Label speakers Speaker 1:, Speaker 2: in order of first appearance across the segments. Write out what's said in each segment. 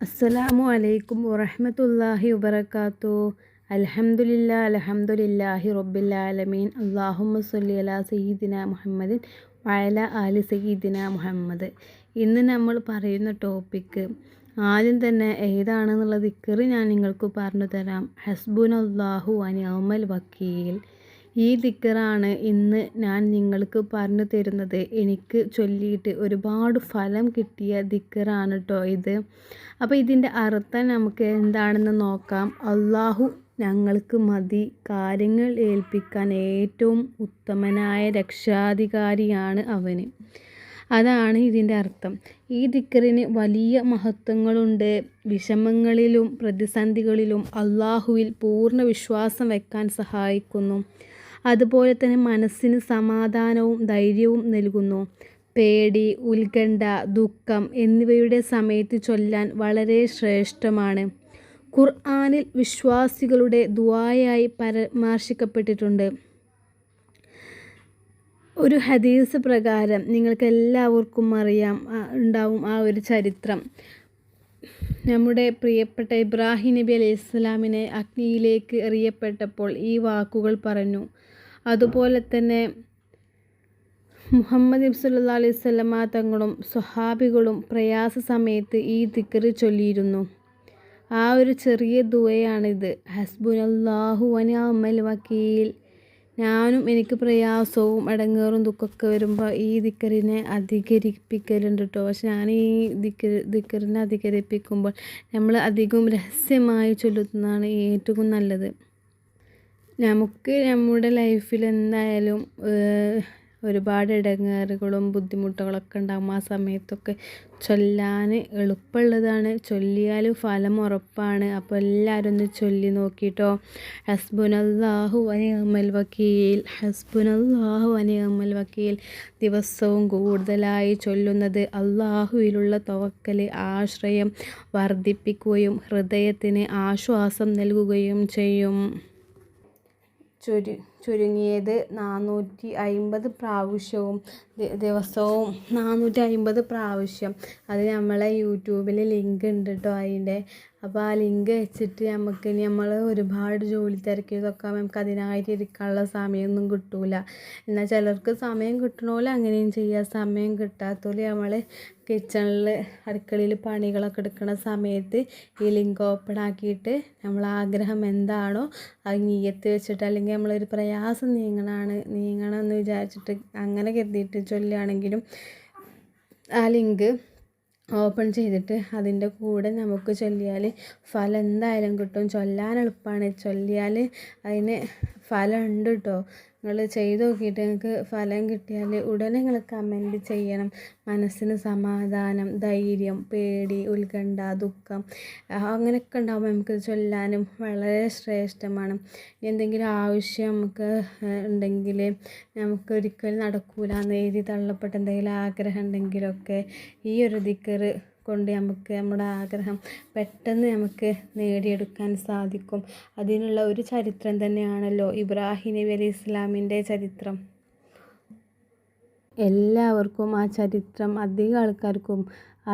Speaker 1: അസ്സലാമു അലൈക്കും വറഹ്മത്തുള്ളാഹി വബറകാതുഹു. അൽഹംദുലില്ലാഹി റബ്ബിൽ ആലമീൻ. അല്ലാഹുമ്മ സ്വല്ലി അലാ സയ്യിദിന മുഹമ്മദിൻ വഅലാ ആലി സയ്യിദിന മുഹമ്മദ്. ഇന്ന് നമ്മൾ പറയുന്ന ടോപ്പിക്ക് ആദ്യം തന്നെ ഏതാണെന്നുള്ള ദിക്ർ ഞാൻ നിങ്ങൾക്ക് പറഞ്ഞു തരാം. ഹസ്ബുനല്ലാഹു വനിഅമൽ വക്കീൽ. ഈ ദിക്റാണ് ഇന്ന് ഞാൻ നിങ്ങൾക്ക് പറഞ്ഞു തരുന്നത്. എനിക്ക് ചൊല്ലിയിട്ട് ഒരുപാട് ഫലം കിട്ടിയ ദിക്റാണ് കേട്ടോ ഇത്. അപ്പോൾ ഇതിൻ്റെ അർത്ഥം നമുക്ക് എന്താണെന്ന് നോക്കാം. അള്ളാഹു ഞങ്ങൾക്ക് മതി, കാര്യങ്ങൾ ഏൽപ്പിക്കാൻ ഏറ്റവും ഉത്തമനായ രക്ഷാധികാരിയാണ് അവന്. അതാണ് ഇതിൻ്റെ അർത്ഥം. ഈ ദിക്റിന് വലിയ മഹത്വങ്ങളുണ്ട്. വിഷമങ്ങളിലും പ്രതിസന്ധികളിലും അള്ളാഹുവിൽ പൂർണ്ണ വിശ്വാസം വെക്കാൻ സഹായിക്കുന്നു. അതുപോലെ തന്നെ മനസ്സിന് സമാധാനവും ധൈര്യവും നൽകുന്നു. പേടി, ഉത്കണ്ഠ, ദുഃഖം എന്നിവയുടെ സമയത്ത് ചൊല്ലാൻ വളരെ ശ്രേഷ്ഠമാണ്. ഖുർആനിൽ വിശ്വാസികളുടെ ദുആയായി പരാമർശിക്കപ്പെട്ടിട്ടുണ്ട്. ഒരു ഹദീസ് പ്രകാരം നിങ്ങൾക്ക് എല്ലാവർക്കും ഉണ്ടാവും ആ ഒരു ചരിത്രം. നമ്മുടെ പ്രിയപ്പെട്ട ഇബ്രാഹിം നബി അലൈഹിസ്സലാമിനെ അഗ്നിയിലേക്ക് എറിയപ്പെട്ടപ്പോൾ ഈ വാക്കുകൾ പറഞ്ഞു. അതുപോലെ തന്നെ മുഹമ്മദ് നബി സല്ലല്ലാഹു അലൈഹി വസല്ലമ തങ്ങളും സ്വഹാബികളും പ്രയാസ സമയത്ത് ഈ ദിക്ർ ചൊല്ലിയിരുന്നു. ആ ഒരു ചെറിയ ദുആയാണിത്. ഹസ്ബുനല്ലാഹു വനിഅമൽ വക്കീൽ. ഞാനും എനിക്ക് പ്രയാസവും ഇടങ്ങേറും ദുഃഖമൊക്കെ വരുമ്പോൾ ഈ ദിക്റിനെ അധികരിപ്പിക്കലുണ്ട് കേട്ടോ. പക്ഷെ ഞാൻ ഈ ദിക്റിനെ അധികരിപ്പിക്കുമ്പോൾ നമ്മൾ അധികം രഹസ്യമായി ചൊല്ലുന്നതാണ് ഏറ്റവും നല്ലത്. നമുക്ക് നമ്മുടെ ലൈഫിൽ എന്തായാലും ഒരുപാട് ഇടങ്ങേറുകളും ബുദ്ധിമുട്ടുകളൊക്കെ ഉണ്ടാകും. ആ സമയത്തൊക്കെ ചൊല്ലാൻ എളുപ്പമുള്ളതാണ്. ചൊല്ലിയാൽ ഫലം ഉറപ്പാണ്. അപ്പോൾ എല്ലാവരും ഒന്ന് ചൊല്ലി നോക്കിയിട്ടോ. ഹസ്ബുനല്ലാഹു വനിഅമൽ വക്കീൽ, ഹസ്ബുനല്ലാഹു വനിഅമൽ വക്കീൽ. ദിവസവും കൂടുതലായി ചൊല്ലുന്നത് അള്ളാഹുവിലുള്ള തവക്കൽ, ആശ്രയം വർദ്ധിപ്പിക്കുകയും ഹൃദയത്തിന് ആശ്വാസം നൽകുകയും ചെയ്യും. ചുരുങ്ങിയത് 450 പ്രാവശ്യവും ദിവസവും 450 പ്രാവശ്യം. അത് നമ്മളെ യൂട്യൂബിൽ ലിങ്ക് ഉണ്ട് കേട്ടോ അതിൻ്റെ. അപ്പോൾ ആ ലിങ്ക് വെച്ചിട്ട് നമ്മൾ ഒരുപാട് ജോലി തിരക്കിയതൊക്കെ നമുക്ക് അതിനായിട്ട് ഇരിക്കാനുള്ള സമയമൊന്നും കിട്ടൂല. എന്നാൽ ചിലർക്ക് സമയം കിട്ടണോലെ അങ്ങനെയും ചെയ്യാം. സമയം കിട്ടാത്തോലെ നമ്മൾ കിച്ചണിൽ അടുക്കളയിൽ പണികളൊക്കെ എടുക്കുന്ന സമയത്ത് ഈ ലിങ്ക് ഓപ്പൺ ആക്കിയിട്ട് നമ്മൾ ആഗ്രഹം എന്താണോ അത് നിയ്യത്ത് വെച്ചിട്ട്, അല്ലെങ്കിൽ നമ്മളൊരു പ്രയാസം നീങ്ങണമെന്ന് വിചാരിച്ചിട്ട് അങ്ങനെ കരുതിയിട്ട് ചൊല്ലുകയാണെങ്കിലും ആ ലിങ്ക് ഓപ്പൺ ചെയ്തിട്ട് അതിൻ്റെ കൂടെ നമുക്ക് ചൊല്ലിയാൽ ഫലം എന്തായാലും കിട്ടും. ചൊല്ലാൻ എളുപ്പമാണ്. ചൊല്ലിയാൽ അതിന് ഫലം ഉണ്ട് കേട്ടോ. നിങ്ങൾ ചെയ്ത് നോക്കിയിട്ട് നിങ്ങൾക്ക് ഫലം കിട്ടിയാൽ ഉടനെ നിങ്ങൾ കമൻറ്റ് ചെയ്യണം. മനസ്സിന് സമാധാനം, ധൈര്യം, പേടി, ഉത്കണ്ഠ, ദുഃഖം അങ്ങനെയൊക്കെ ഉണ്ടാകുമ്പോൾ നമുക്ക് ചൊല്ലാനും വളരെ ശ്രേഷ്ഠമാണ്. എന്തെങ്കിലും ആവശ്യം നമുക്ക് ഉണ്ടെങ്കിൽ നമുക്ക് ഒരിക്കലും നടക്കൂല എന്ന് എഴുതി തള്ളപ്പെട്ട എന്തെങ്കിലും ആഗ്രഹം ഉണ്ടെങ്കിലൊക്കെ ഈ ഒരു ദിക്ർ കൊണ്ട് നമുക്ക് നമ്മുടെ ആഗ്രഹം പെട്ടെന്ന് നമുക്ക് നേടിയെടുക്കാൻ സാധിക്കും. അതിനുള്ള ഒരു ചരിത്രം തന്നെയാണല്ലോ ഇബ്രാഹിം നബി അലൈഹി ഇസ്ലാമിൻ്റെ ചരിത്രം. എല്ലാവർക്കും ആ ചരിത്രം അധികം ആൾക്കാർക്കും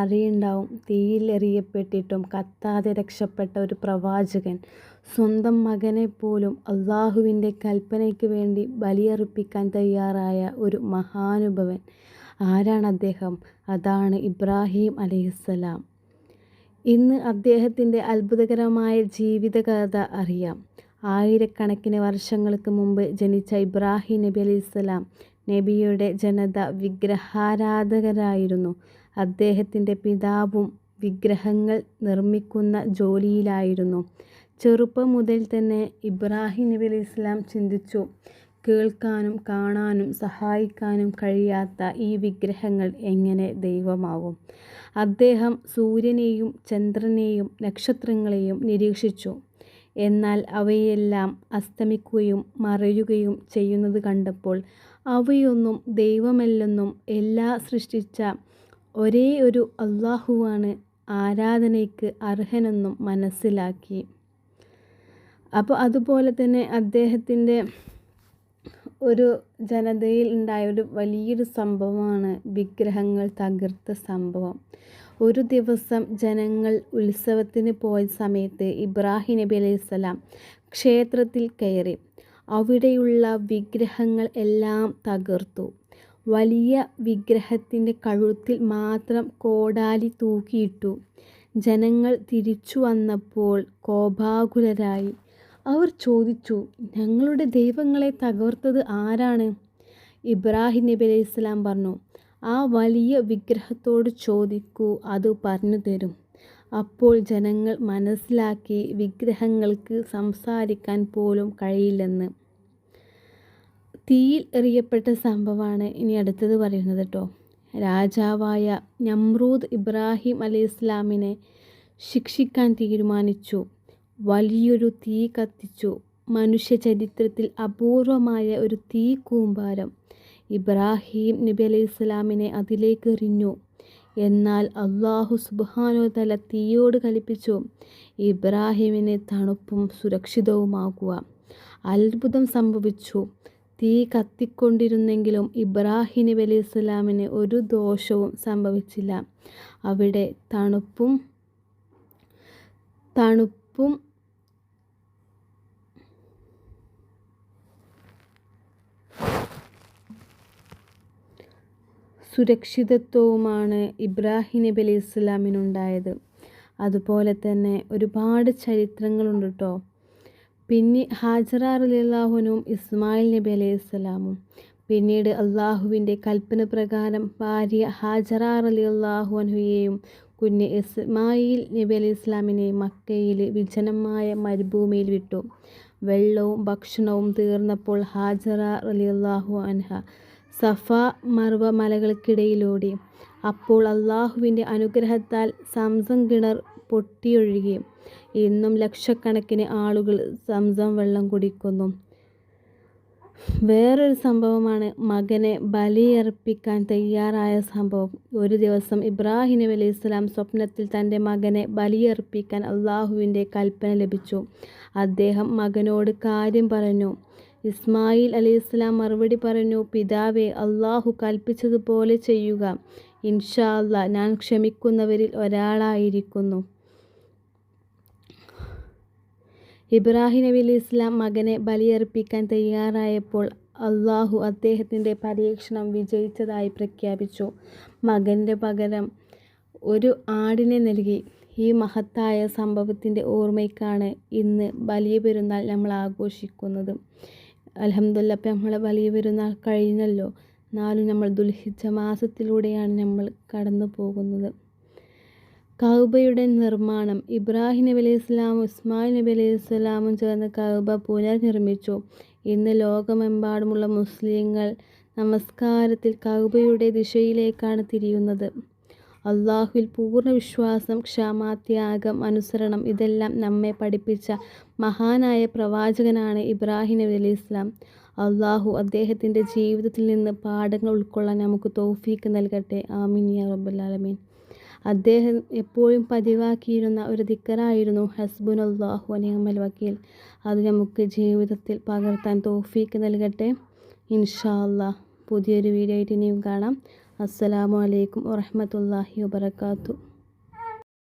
Speaker 1: അറിയുണ്ടാവും. തീയിൽ എറിയപ്പെട്ടിട്ടും കത്താതെ രക്ഷപ്പെട്ട ഒരു പ്രവാചകൻ, സ്വന്തം മകനെ പോലും അള്ളാഹുവിൻ്റെ കൽപ്പനയ്ക്ക് വേണ്ടി ബലിയർപ്പിക്കാൻ തയ്യാറായ ഒരു മഹാനുഭവൻ. ആരാണ് അദ്ദേഹം? അതാണ് ഇബ്രാഹിം അലൈഹിസ്സലാം. ഇന്ന് അദ്ദേഹത്തിൻ്റെ അത്ഭുതകരമായ ജീവിതകഥ അറിയാം. ആയിരക്കണക്കിന് വർഷങ്ങൾക്ക് മുമ്പ് ജനിച്ച ഇബ്രാഹിം നബി അലൈഹിസ്സലാം നബിയുടെ ജനത വിഗ്രഹാരാധകരായിരുന്നു. അദ്ദേഹത്തിൻ്റെ പിതാവും വിഗ്രഹങ്ങൾ നിർമ്മിക്കുന്ന ജോലിയിലായിരുന്നു. ചെറുപ്പം മുതൽ തന്നെ ഇബ്രാഹിം നബി അലൈഹിസ്സലാം ചിന്തിച്ചു, കേൾക്കാനും കാണാനും സഹായിക്കാനും കഴിയാത്ത ഈ വിഗ്രഹങ്ങൾ എങ്ങനെ ദൈവമാകും? അദ്ദേഹം സൂര്യനെയും ചന്ദ്രനെയും നക്ഷത്രങ്ങളെയും നിരീക്ഷിച്ചു. എന്നാൽ അവയെല്ലാം അസ്തമിക്കുകയും മറയുകയും ചെയ്യുന്നത് കണ്ടപ്പോൾ അവയൊന്നും ദൈവമല്ലെന്നും എല്ലാം സൃഷ്ടിച്ച ഒരേ ഒരു അള്ളാഹുവാണ് ആരാധനയ്ക്ക് അർഹനെന്നും മനസ്സിലാക്കി. അപ്പോൾ അതുപോലെ തന്നെ അദ്ദേഹത്തിൻ്റെ ഒരു ജനതയിൽ ഉണ്ടായ ഒരു വലിയൊരു സംഭവമാണ് വിഗ്രഹങ്ങൾ തകർത്ത സംഭവം. ഒരു ദിവസം ജനങ്ങൾ ഉത്സവത്തിന് പോയ സമയത്ത് ഇബ്രാഹിം നബി അലൈഹിസ്സലാം ക്ഷേത്രത്തിൽ കയറി. അവിടെയുള്ള വിഗ്രഹങ്ങൾ എല്ലാം തകർത്തു. വലിയ വിഗ്രഹത്തിൻ്റെ കഴുത്തിൽ മാത്രം കോടാലി തൂക്കിയിട്ടു. ജനങ്ങൾ തിരിച്ചു വന്നപ്പോൾ കോപാകുലരായി. അവർ ചോദിച്ചു, ഞങ്ങളുടെ ദൈവങ്ങളെ തകർത്തത് ആരാണ്? ഇബ്രാഹിം നബി അലൈഹിസ്സലാം പറഞ്ഞു, ആ വലിയ വിഗ്രഹത്തോട് ചോദിക്കൂ, അത് പറഞ്ഞു തരും. അപ്പോൾ ജനങ്ങൾ മനസ്സിലാക്കി വിഗ്രഹങ്ങൾക്ക് സംസാരിക്കാൻ പോലും കഴിയില്ലെന്ന്. തീയിൽ എറിയപ്പെട്ട സംഭവമാണ് ഇനി അടുത്തത് പറയുന്നത് കേട്ടോ. രാജാവായ നമ്രൂദ് ഇബ്രാഹിം അലൈഹിസ്സലാമിനെ ശിക്ഷിക്കാൻ തീരുമാനിച്ചു. വലിയൊരു തീ കത്തിച്ചു. മനുഷ്യ ചരിത്രത്തിൽ അപൂർവമായ ഒരു തീ കൂമ്പാരം ഇബ്രാഹിം നബി അലൈഹിസ്സലാമിനെ അതിലേക്ക് എറിഞ്ഞു. എന്നാൽ അല്ലാഹു സുബ്ഹാനഹു വ തആല തീയോട് കൽപ്പിച്ചു, ഇബ്രാഹിമിന് തണുപ്പും സുരക്ഷിതവുമാകുക. അത്ഭുതം സംഭവിച്ചു. തീ കത്തിക്കൊണ്ടിരുന്നെങ്കിലും ഇബ്രാഹിം നബി അലൈഹിസ്സലാമിന് ഒരു ദോഷവും സംഭവിച്ചില്ല. അവിടെ തണുപ്പും സുരക്ഷിതത്വവുമാണ് ഇബ്രാഹിം നബി അലൈഹിസ്സലാമിനുണ്ടായത്. അതുപോലെ തന്നെ ഒരുപാട് ചരിത്രങ്ങളുണ്ട് കേട്ടോ. പിന്നെ ഹാജറ റളിയല്ലാഹു അൻഹും ഇസ്മായിൽ നബി അലൈഹിസ്സലാമും പിന്നീട് അള്ളാഹുവിൻ്റെ കൽപ്പന പ്രകാരം ഭാര്യ ഹാജറ റളിയല്ലാഹു അൻഹയെയും കുഞ്ഞ് ഇസ്മായിൽ നബി അലൈഹിസ്സലാമിനെയും മക്കയിൽ വിജനമായ മരുഭൂമിയിൽ വിട്ടു. വെള്ളവും ഭക്ഷണവും തീർന്നപ്പോൾ ഹാജറ റളിയല്ലാഹു അൻഹ സഫ മർവ മലകൾക്കിടയിലൂടെ. അപ്പോൾ അള്ളാഹുവിൻ്റെ അനുഗ്രഹത്താൽ സംസം കിണർ പൊട്ടിയൊഴുകി. ഇന്നും ലക്ഷക്കണക്കിന് ആളുകൾ സംസം വെള്ളം കുടിക്കുന്നു. വേറൊരു സംഭവമാണ് മകനെ ബലിയർപ്പിക്കാൻ തയ്യാറായ സംഭവം. ഒരു ദിവസം ഇബ്രാഹിം നബി അലൈഹിസ്സലാം സ്വപ്നത്തിൽ തൻ്റെ മകനെ ബലിയർപ്പിക്കാൻ അള്ളാഹുവിൻ്റെ കൽപ്പന ലഭിച്ചു. അദ്ദേഹം മകനോട് കാര്യം പറഞ്ഞു. ഇസ്മായിൽ അലൈഹിസ്സലാം മറുപടി പറഞ്ഞു, പിതാവേ, അള്ളാഹു കൽപ്പിച്ചതുപോലെ ചെയ്യുക. ഇൻഷാ അല്ലാഹ് ഞാൻ ക്ഷമിക്കുന്നവരിൽ ഒരാളായിരിക്കുന്നു. ഇബ്രാഹിം നബി അലൈഹിസ്സലാം മകനെ ബലിയർപ്പിക്കാൻ തയ്യാറായപ്പോൾ അള്ളാഹു അദ്ദേഹത്തിൻ്റെ പരീക്ഷണം വിജയിച്ചതായി പ്രഖ്യാപിച്ചു. മകൻ്റെ പകരം ഒരു ആടിനെ നൽകി. ഈ മഹത്തായ സംഭവത്തിൻ്റെ ഓർമ്മയ്ക്കാണ് ഇന്ന് വലിയ പെരുന്നാൾ നമ്മൾ ആഘോഷിക്കുന്നത്. അൽഹംദുലില്ലാഹ്, അപ്പം നമ്മളെ വലിയ പെരുന്നാൾ കഴിഞ്ഞല്ലോ. എന്നാലും നമ്മൾ ദുൽഹിജ്ജ മാസത്തിലൂടെയാണ് നമ്മൾ കടന്നു പോകുന്നത്. കഅബയുടെ നിർമ്മാണം. ഇബ്രാഹിം നബി അലൈഹിസ്സലാമും ഇസ്മായിൽ നബി അലൈഹിസ്സലാമും ചേർന്ന് കഅബ പുനർനിർമ്മിച്ചു. ഇന്ന് ലോകമെമ്പാടുമുള്ള മുസ്ലിങ്ങൾ നമസ്കാരത്തിൽ കഅബയുടെ ദിശയിലേക്കാണ് തിരിയുന്നത്. അള്ളാഹുവിൽ പൂർണ്ണ വിശ്വാസം, ക്ഷമ, ത്യാഗം, അനുസരണം ഇതെല്ലാം നമ്മെ പഠിപ്പിച്ച മഹാനായ പ്രവാചകനാണ് ഇബ്രാഹിം നബി അലൈഹിസ്സലാം. അള്ളാഹു അദ്ദേഹത്തിൻ്റെ ജീവിതത്തിൽ നിന്ന് പാഠങ്ങൾ ഉൾക്കൊള്ളാൻ നമുക്ക് തൗഫീക്ക് നൽകട്ടെ. ആമീൻ യാ റബ്ബൽ ആലമീൻ. അദ്ദേഹം എപ്പോഴും പതിവാക്കിയിരുന്ന ഒരു ദിക്റായിരുന്നു ഹസ്ബുനല്ലാഹു വ നിഅമൽ വക്കീൽ. അത് നമുക്ക് ജീവിതത്തിൽ പകർത്താൻ തൗഫീക്ക് നൽകട്ടെ. ഇൻഷാ അല്ലാഹ് പുതിയൊരു വീഡിയോ ആയിട്ട് ഇനിയും കാണാം. അസ്സലാമു അലൈക്കും വറഹ്മത്തുള്ളാഹി വബറകാതുഹു.